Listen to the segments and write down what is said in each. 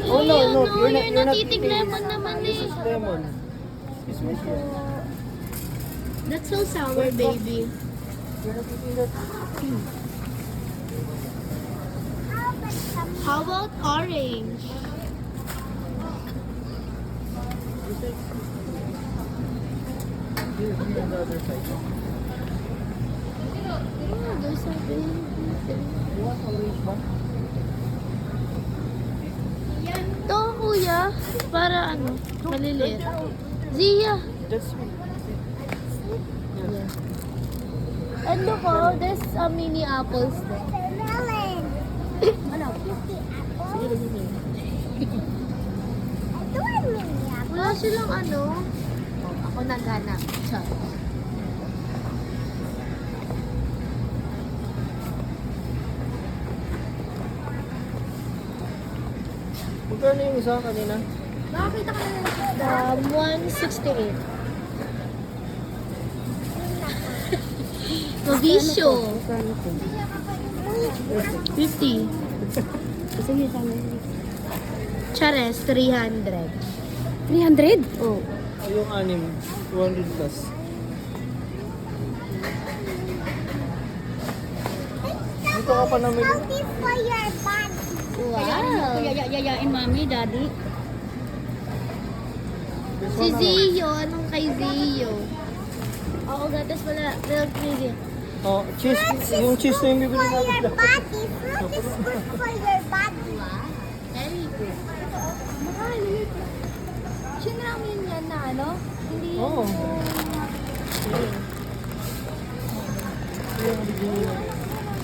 Oh no, no, you're not eating lemon naman This is eh. lemon. This is here. That's so sour, baby. You're not eating that. How about orange? Here, here on the other side. Oh, there's a baby. You want orange ba? Ito, kuya. Para ano, maliliit. Zia. That's sweet. Yeah. And look, oh, there's a mini apples there. Melon. Ano? Sige, lagyan mo. I do want mini apple. Wala silang ano. Oh, ako naghanap. Char. Magkano yung isa kanina? Nakakita ka na 168. Mabisyo. 50. Gusto niyo sa amin? Chares, 300. 300? Oh. Ay, yung anim. 200 plus. Dito ka pa namin. Healthy for your body. Wow. Yayain mami, daddy. This Si one ano? Zio, anong kay Zio? Oo, gatas wala. Milk tea. Oh, cheese. Yung cheese na yung bibili For natin. your body. Fruit is good for your body. Very good. Mahal. Sinramin yan na ano? Hindi yan Oo.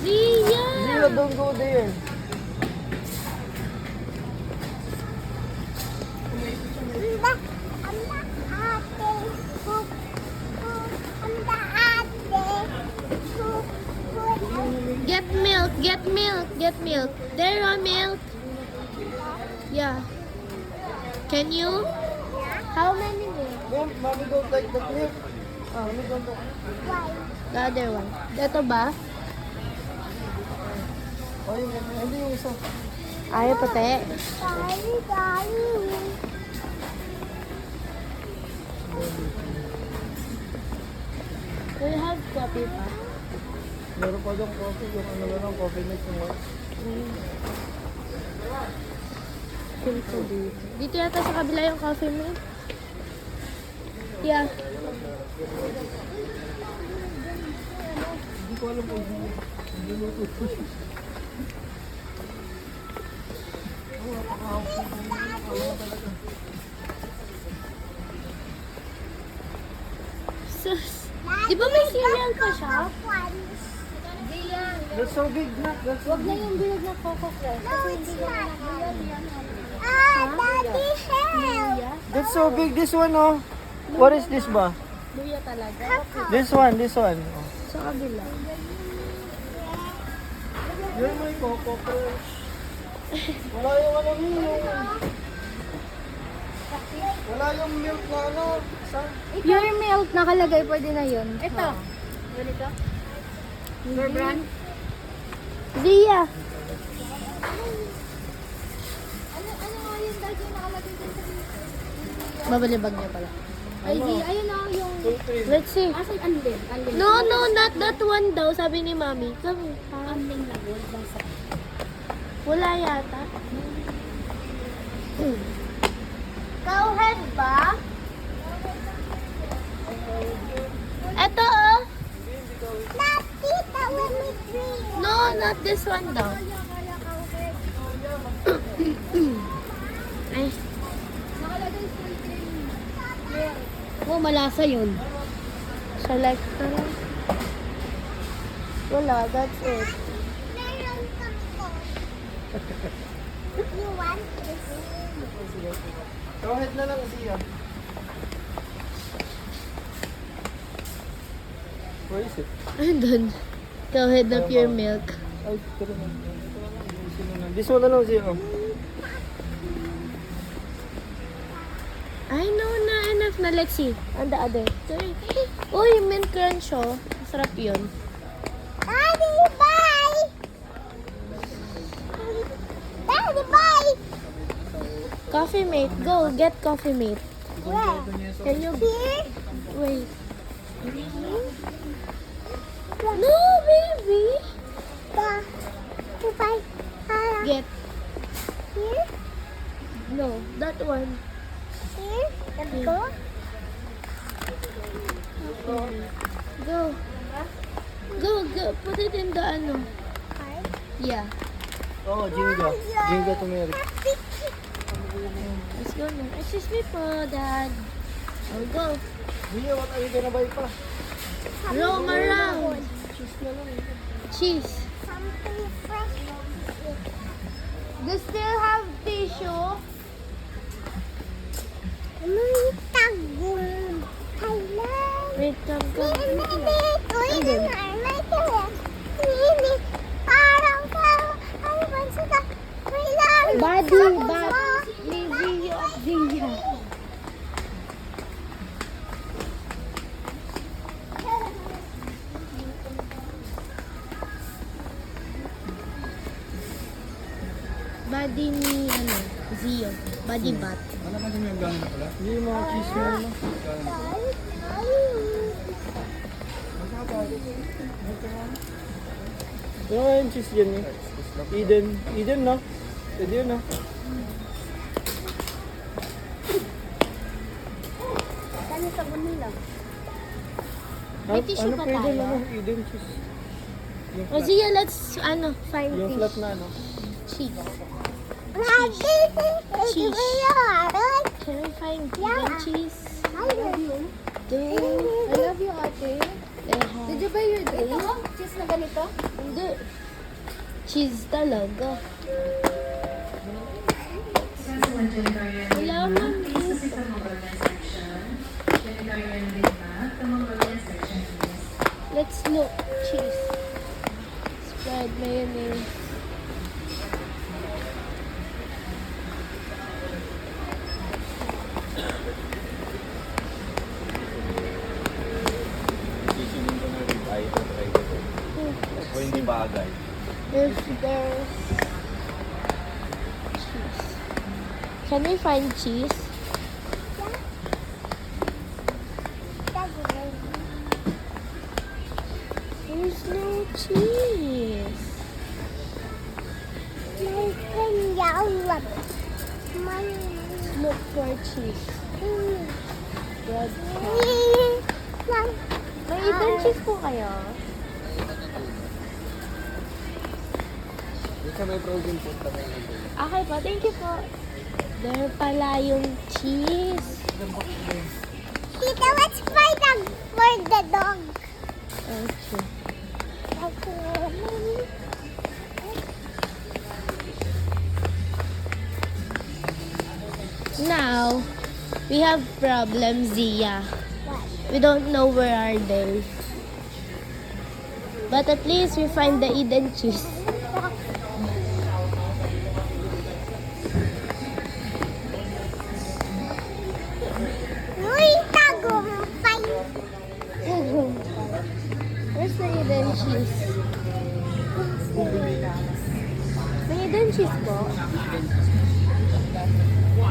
Zia! Zia, don't go there. Get milk, get milk, get milk. There are milk. Yeah. Can you? How many milk? Ma'am, mommy don't like that milk. Mommy don't like. The other one. Ito ba? Oh, yung hindi yung isa. Ayaw pati. Do you have coffee pa? Meron pa yung coffee, yung ano lang, coffee mix yung white. Dito. Dito yata sa kabila yung coffee mo. Yeah. Hindi ko alam kung hindi luto ko siya. Sus. Di ba may cereal pa siya? That's so big, Nak. That's so big. yung bilog na Coco Fresh. No, it's not. Daddy, help. That's so big. This one, oh. What is this ba? Luya talaga. This one, this one. Oh. Sa kabila. Yan may Coco Fresh. Wala yung ano yung... Wala yung milk na ano. Saan? Pure milk, nakalagay pwede na yun. Ito. Ganito? Your brand? Zia. Ano nga yung dahil yung nakalagay dun sa Babalibag niya pala. Ay, ayun na yung... Let's see. Asan unlin? Unlin. No, not that one daw, sabi ni Mami. Kami. Unlin na gold. Wala yata. Cowhead ba? Eto oh. Not tita, let me drink. No, not this one daw. Ay. Nakalagay full cream. Oh, malasa yun. Selector. Wala, that's it. Meron kang ko. You want this? Go ahead na lang siya. Where is it? Andun. Cowhead na pure milk. Ay, pero na. This one na lang siya. Oh. I know na, enough na. Let's see. On the other. Sorry. Uy, mint crunch oh. Masarap yun. Daddy, bye! Daddy, bye! Coffee mate, go get coffee mate. Can you wait? No, baby. Get. No, that one. Go. Go. Put it in the ano. Yeah. Oh, Jinga. Jinga turmeric. Let's go now. Excuse me po, Dad. I'll go. Mia, what are you gonna buy pa? Roam around. Cheese na lang. Cheese. Do you still have tissue? Wait, come. Body, Livia, Dia. Body ni, ano, Zio. Body bat. Wala ka din yung gano'n na pala? Hindi yung mga cheese na lang. Ano nga yung cheese dyan eh? Eden na. Pwede yun na. May tissue ano pa pwede tayo? lang Eden cheese? Yung O flat, Zia, let's, find yung fish. flat na ano. Cheese. Cheese. Can we find vegan cheese? I love you. I love you, ate. Did you buy your drink? Cheese na ganito? Hindi. Cheese talaga. Wala man. Let's look. Cheese. Spread mayonnaise. Sisinin ko na rin. Ay, ito, try ko ito. O hindi bagay. There's cheese. Can we find cheese? There's no cheese. Look for cheese. Bread. May Eden cheese po kayo? Dito may frozen food kami. Okay po, thank you po. There pala yung cheese. Tita, let's find a for the dog. Okay. Now, we have problem, Zia. We don't know where are they. But at least we find the Eden cheese. Where's the Eden cheese? May Eden cheese po?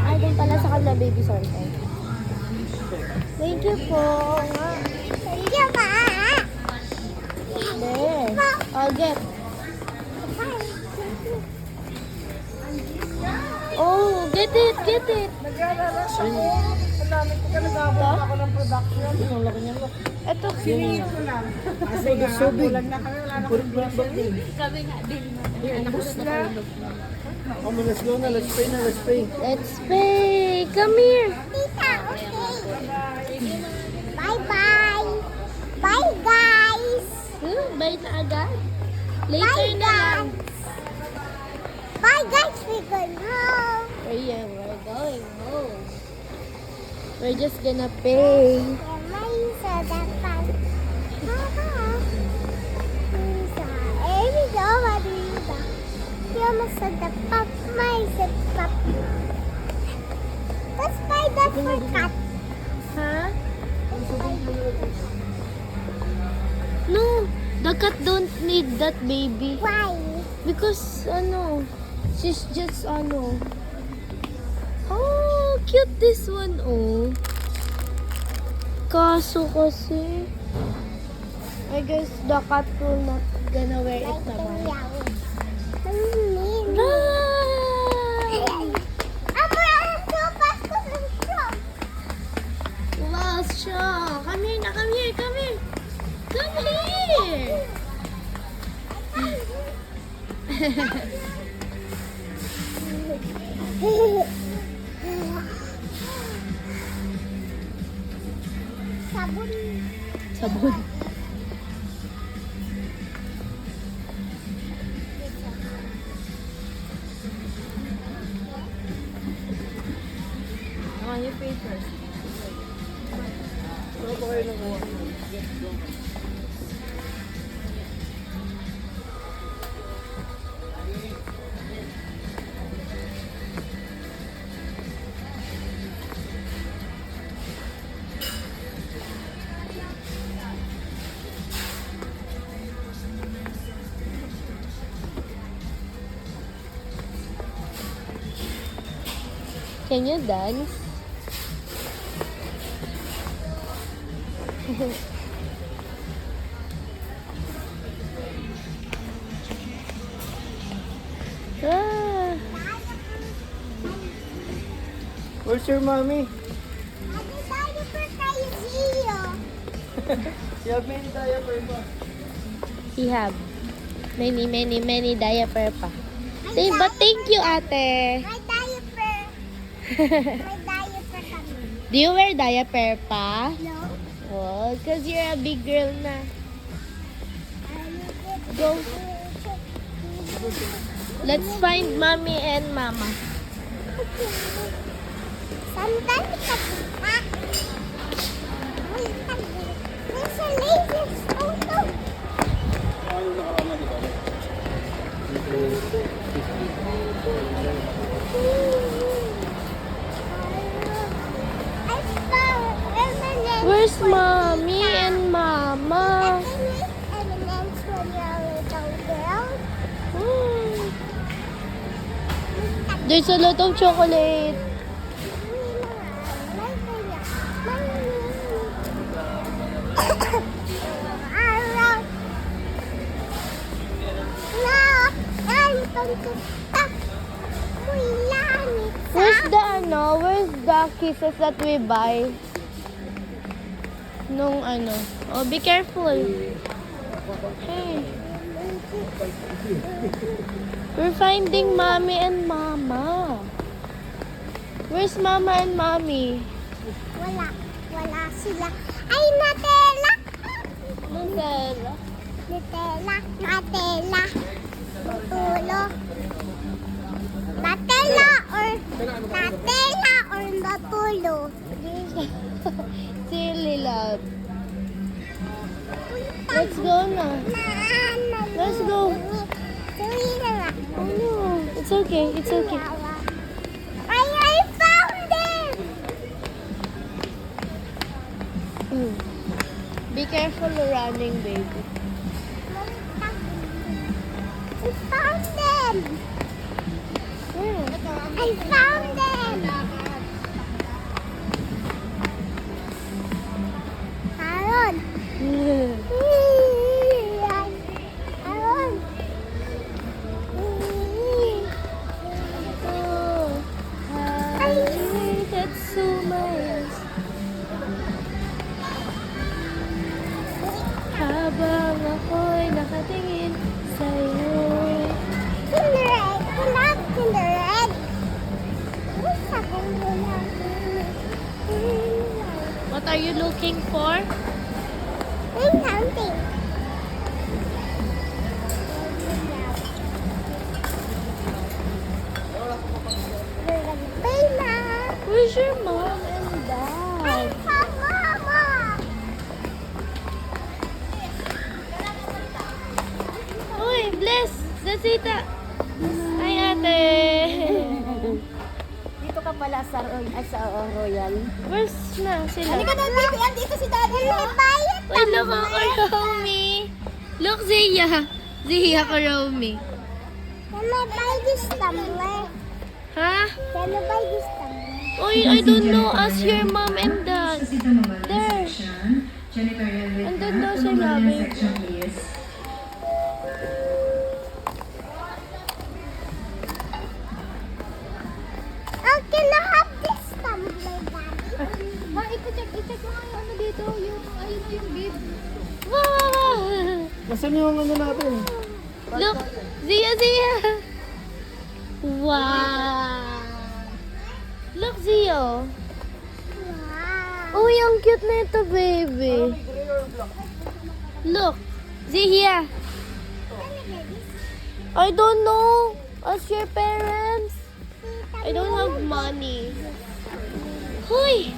Ay, dun pala sa kanila, baby sorry. Thank you po. Thank you, Ma. There. I'll get. Oh, get it, get it. Nag-aalala ako. Ang dami ko ka nag-abot ako ng production. Ang laki niya lang. Ito. Ko lang. Kasi so big. Bulan na kami, wala na Puro black bag din. kami nga din. Ubus na. Oh, let's go na. Let's pay na. Let's pay. Let's pay. Come here. Tita, okay. Bye-bye. Bye, guys. Bye na agad. Later Bye, na lang. guys. Bye, guys. We're going home. Oh yeah, we're going home. We're just gonna pay. May sa dapat. Emi daw madida. Yung sa dapat may sa dapat. Let's buy that for cat. Huh? No, the cat don't need that, baby. Why? Because, she's just, Oh, cute this one, oh. Kaso kasi, I guess the cat will not gonna wear it naman. Last shot. Come here, come here, come here. Come here. Sabon. Sabon. You pay first. Ano pa kayo nakuha? Can you dance? Ah, Where's your mommy? You have many diaper pa. he have many diaper pa. Say, but thank you, ate. My diaper. My diaper kami. Do you wear diaper pa? No. Oh, because you're a big girl na. Go. Let's find mommy and mama. Sandal ka pa. There's a laser photo. Ano nakarama dito? I found M&M's. Where's mommy and mama? M&M's when you're a little girl. Hmm. There's a lot of chocolate. Where's the kisses that we buy? Nung ano. Oh, be careful. Hey. We're finding mommy and mama. Where's mama and mommy? Wala sila. Ay, Nutella! Nutella. Nutella. Tutulo. Nutella or natulo. Silly love. Let's go na. Let's go. Oh no. It's okay. It's okay. I found it! Be careful running, baby. I found them! Where? I found them! Aaron! Aaron! Oh, that's so nice. Habang ako'y nakatingin sa'yo. Kindered! Kulak! Kindered! Sa kulak. What are you looking for? There's something. Baby! Where's your mom and dad? Mama! Uy, bless! Zasita! Ay, ate! Dito ka pala sa Royal. Where's na sila? Halika na, baby. Andito si Daddy. Bayad Uy, look ako, Romy! Look, Zia! Zia ka, Romy. Can I buy this tumbler? Ha? Can I buy this tumbler? I don't know. Ask your mom and dad. There. Andun daw sila, baby. Oh, can I have this tumbler, Daddy? Ma, i-check mo nga yung ano dito, ayun na yung bib. Wow! Nasaan yung ano natin? Look! Zia! Wow! Look, Zio! Wow. Uy, ang cute na ito, baby. Look! Zia! I don't know. Ask your parents. I don't have money. Hoy!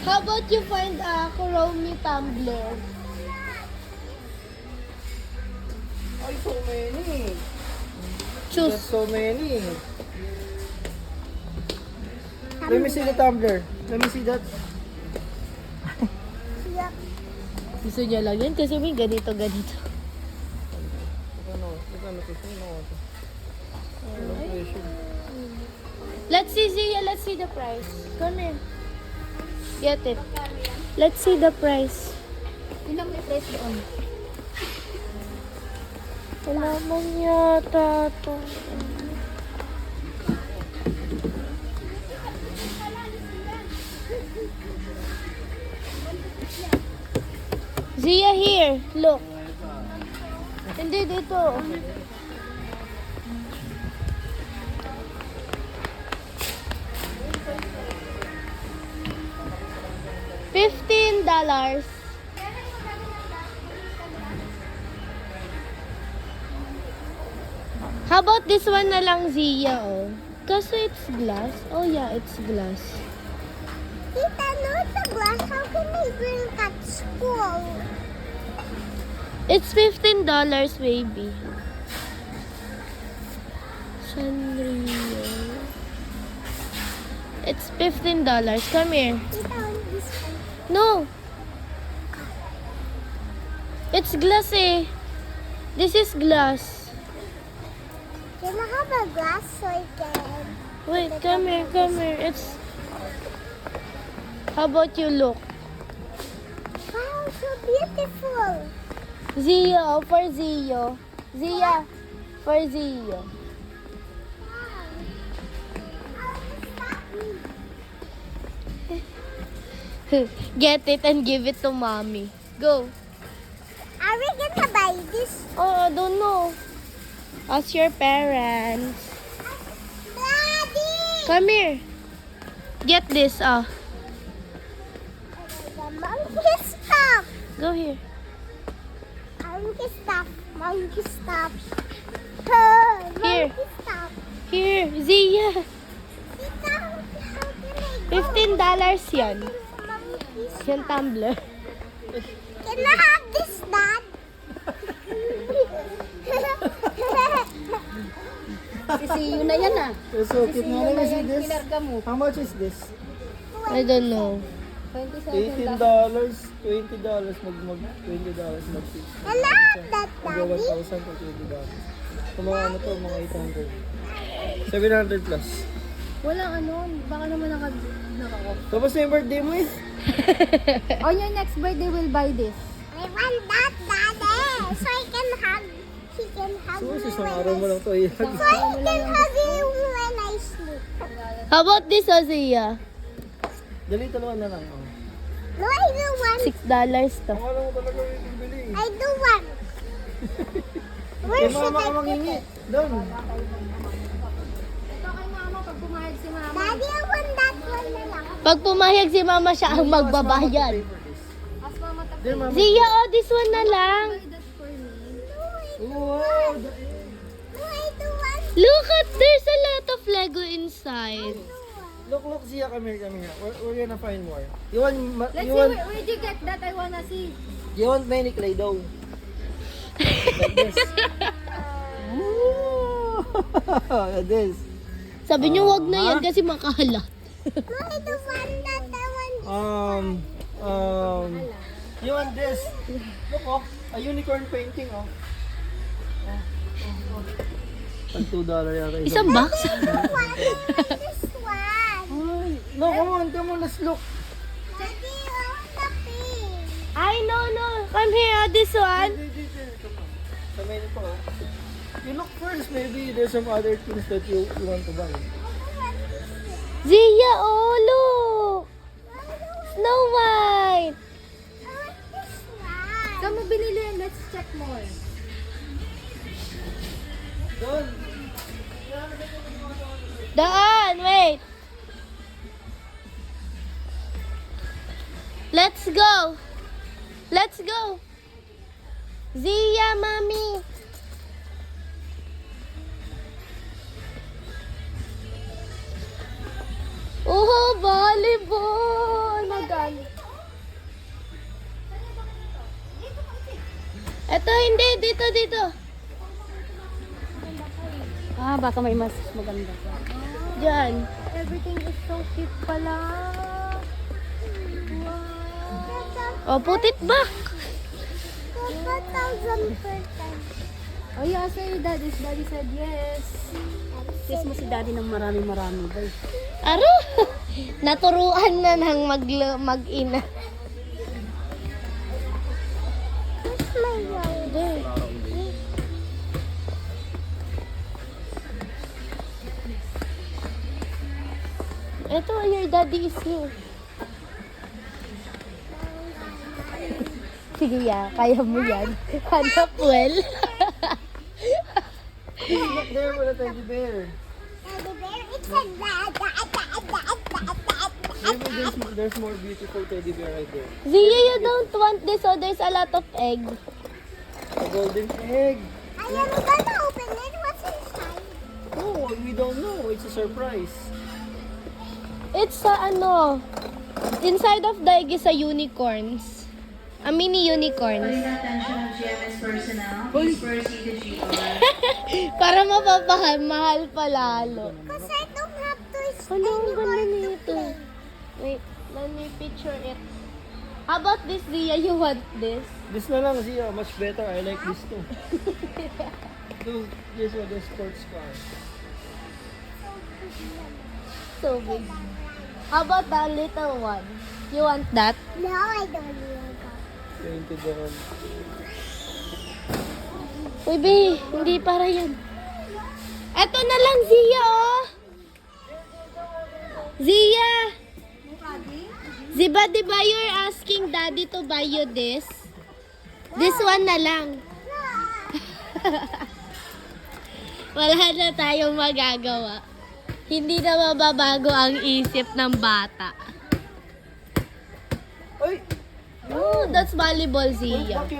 How about you find a Kuromi tumbler? Ay, so many. There's Choose. so many. Let me see the tumbler. Let me see that. Yup. Gusto niya lang yan kasi may ganito. Ano to? Walang presyo. Let's see, Zia. Let's see the price. Come here. Get it. Let's see the price. Ilang may price doon? Wala man yata ito. Zia, here. Look. Hindi, dito. $15. How about this one na lang, Zia, oh? Kaso it's glass. Oh, yeah, it's glass. Tita, no, it's a glass. How can they bring at school? It's $15, baby. Sanrio. It's $15. Come here. Tita, on this one. No. It's glass, eh. This is glass. Can I have a glass so I can... Wait, come here, come here. It's... How about you look? Wow, so beautiful. Zio, for Zio. Zia, for Zio. Get it and give it to mommy. Go. Are we gonna buy this? Oh, I don't know. Ask your parents. Daddy! Come here. Get this. The monkey stuff. Go here. Monkey stuff. Monkey stuff. Here. Monkey stuff. Here, Zia. Tita, how can I go? $15 yan. Monkey stuff. Yan tumbler. Can I have this, Dad? Sisiyo na yan ah. It's so cute. Now, let me see this. Kinarga mo. How much is this? I don't know. $18, $20, mag $20 mag Can I have that, Mag Daddy? 1,000 for $20. Kung mga ano to, mga 800. 700 plus. Walang ano, baka naman naka-off. Tapos na yung birthday mo eh. On your next birthday, we'll buy this. I want that, Daddy. So I can hug. He can hug So, me isang when araw mo lang to eh. So he can hug you when I sleep. How about this, Zia? Dali, talaga na lang. Oh. No, I do want. $6 to. Ang alam mo talaga yung bibili. I do want. Where Eh, should mama ka I put mangingi. it? Doon. Ito kay mama, pag pumayag si mama. Daddy, I want that one na lang. Pag pumayag si mama, siya ang magbabayad. As mama, tapos Then, mama. Zia, oh, this one na lang. buy that for me. No, I do Wow. want. No, I do want. Look at, there's a lot of Lego inside. Look, Zia, come here. We're gonna find more. You want, Let's you see, want, where'd you get that? I wanna see. you want many clay dough? Like this. Ooh. This. Sabi niyo, wag na yan kasi makahalat. No, I do want that. I want. You want this? Look, oh, a unicorn painting, oh. Tag $2 yata. Isang box? This one. No, come on, let's look. Daddy, oh, the pink. I know, no. Come here, this one. Sa menu pa, oh. You look first, maybe there's some other things that you want to buy. Zia, oh, look. Snow White. I want this one. Saan mo binili yan? Let's check more. Doon. Daan, wait. Let's go. Let's go. Zia, mommy. Oh, volleyball. Maganda. Ito, hindi. Dito. Ah, baka may mas maganda pa. Diyan. Everything is so cute pala. Oh, put it back. 4,000 per time. Oh, you asked your daddy. Daddy said yes. Kiss mo si daddy ng marami-marami. Boy. Aro, naturuan na ng mag-ina. Where's my younger? Ito, your daddy is here. Sige ya, kaya mo yan. Hanap well. Look there for the teddy bear. Teddy bear, it's a Maybe there's more beautiful teddy bear right there. Zia, you don't want this, so there's a lot of egg. A golden egg. I am gonna open it. What's inside? Oh, we don't know. It's a surprise. It's inside of the egg is a unicorns. A mini unicorns. Attention of GMS personnel. Please proceed to GR. Para mapapamahal pa lalo. Because I don't have toys Ano, ang anymore ganda to nito. play. Wait, let me picture it. How about this, Zia? You want this? This na lang, Zia. Much better. I like this too. This one, the sports car. So big. How about the little one? You want that? No, I don't want that. Painted on. Uy, be, hindi para yan. Eto na lang, Zia, oh. Zia! Diba you're asking daddy to buy you this? This one na lang. Wala na tayong magagawa. Hindi na mababago ang isip ng bata. Ay! Oh, that's volleyball, Zia. Back here